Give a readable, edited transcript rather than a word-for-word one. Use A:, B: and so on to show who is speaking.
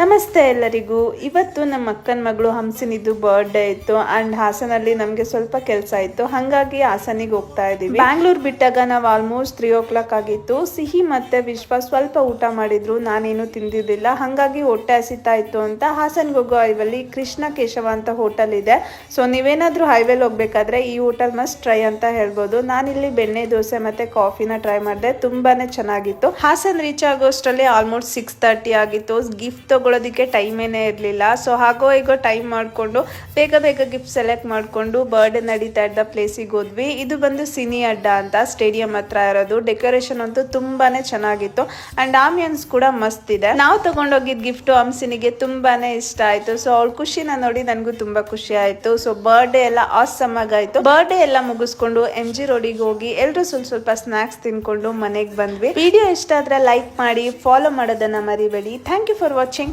A: ನಮಸ್ತೆ ಎಲ್ಲರಿಗೂ. ಇವತ್ತು ನಮ್ಮ ಅಕ್ಕನ ಮಗಳು ಹಂಸಿನಿದ್ದು ಬರ್ಡೇ ಇತ್ತು ಅಂಡ್ ಹಾಸನಲ್ಲಿ ನಮಗೆ ಸ್ವಲ್ಪ ಕೆಲಸ ಇತ್ತು, ಹಾಗಾಗಿ ಹಾಸನಿಗೆ ಹೋಗ್ತಾ ಇದೀವಿ. ಬ್ಯಾಂಗ್ಳೂರ್ ಬಿಟ್ಟಾಗ ನಾವು ಆಲ್ಮೋಸ್ಟ್ 3 o'clock ಆಗಿತ್ತು. ಸಿಹಿ ಮತ್ತೆ ವಿಶ್ವ ಸ್ವಲ್ಪ ಊಟ ಮಾಡಿದ್ರು, ನಾನೇನು ತಿಂದಿದ್ದಿಲ್ಲ, ಹಾಗಾಗಿ ಹೊಟ್ಟೆ ಹಸಿತಾ ಇತ್ತು ಅಂತ ಹಾಸನ್ಗೆ ಹೋಗೋ ಹೈವಲ್ಲಿ ಕೃಷ್ಣ ಕೇಶವ ಅಂತ ಹೋಟೆಲ್ ಇದೆ. ಸೊ ನೀವೇನಾದ್ರೂ ಹೈವೇಲಿ ಹೋಗ್ಬೇಕಾದ್ರೆ ಈ ಹೋಟೆಲ್ ಮಸ್ಟ್ ಟ್ರೈ ಅಂತ ಹೇಳ್ಬೋದು. ನಾನಿಲ್ಲಿ ಬೆಣ್ಣೆ ದೋಸೆ ಮತ್ತೆ ಕಾಫಿನ ಟ್ರೈ ಮಾಡಿದೆ, ತುಂಬಾನೇ ಚೆನ್ನಾಗಿತ್ತು. ಹಾಸನ್ ರೀಚ್ ಆಗೋಷ್ಟರಲ್ಲಿ ಆಲ್ಮೋಸ್ಟ್ 6:30 ಆಗಿತ್ತು. ಗಿಫ್ಟ್ ತಗೊಳ್ಳೋದಕ್ಕೆ ಟೈಮೇನೆ ಇರಲಿಲ್ಲ. ಸೊ ಹಾಗೋ ಈಗ ಟೈಮ್ ಮಾಡಿಕೊಂಡು ಬೇಗ ಗಿಫ್ಟ್ ಸೆಲೆಕ್ಟ್ ಮಾಡಿಕೊಂಡು ಬರ್ಡೇ ನಡೀತಾ ಇದ್ದ ಪ್ಲೇಸಿಗೆ ಹೋದ್ವಿ. ಇದು ಬಂದು ಸಿನಿ ಅಡ್ಡ ಅಂತ ಸ್ಟೇಡಿಯಂ ಹತ್ರ ಇರೋದು. ಡೆಕೋರೇಷನ್ ಅಂತೂ ತುಂಬಾನೇ ಚೆನ್ನಾಗಿತ್ತು ಅಂಡ್ ಆಂಬಿಯನ್ಸ್ ಕೂಡ ಮಸ್ತ್ ಇದೆ. ನಾವು ತಗೊಂಡೋಗಿದ್ ಗಿಫ್ಟ್ ಹಂಸಿನಿಗೆ ತುಂಬಾನೇ ಇಷ್ಟ ಆಯ್ತು. ಸೊ ಅವಳ ಖುಷಿನ ನೋಡಿ ನನಗೂ ತುಂಬಾ ಖುಷಿ ಆಯ್ತು. ಸೊ ಬರ್ಡೇ ಎಲ್ಲ ಆಸಮ್ ಆಗಾಯ್ತು. ಬರ್ಡೇ ಎಲ್ಲ ಮುಗಿಸ್ಕೊಂಡು MG ರೋಡಿಗೆ ಹೋಗಿ ಎಲ್ರು ಸ್ವಲ್ಪ ಸ್ನಾಕ್ಸ್ ತಿನ್ಕೊಂಡು ಮನೆಗೆ ಬಂದ್ವಿ. ವಿಡಿಯೋ ಇಷ್ಟ ಆದ್ರೆ ಲೈಕ್ ಮಾಡಿ, ಫಾಲೋ ಮಾಡೋದನ್ನ ಮರಿಬೇಡಿ. Thank you for watching.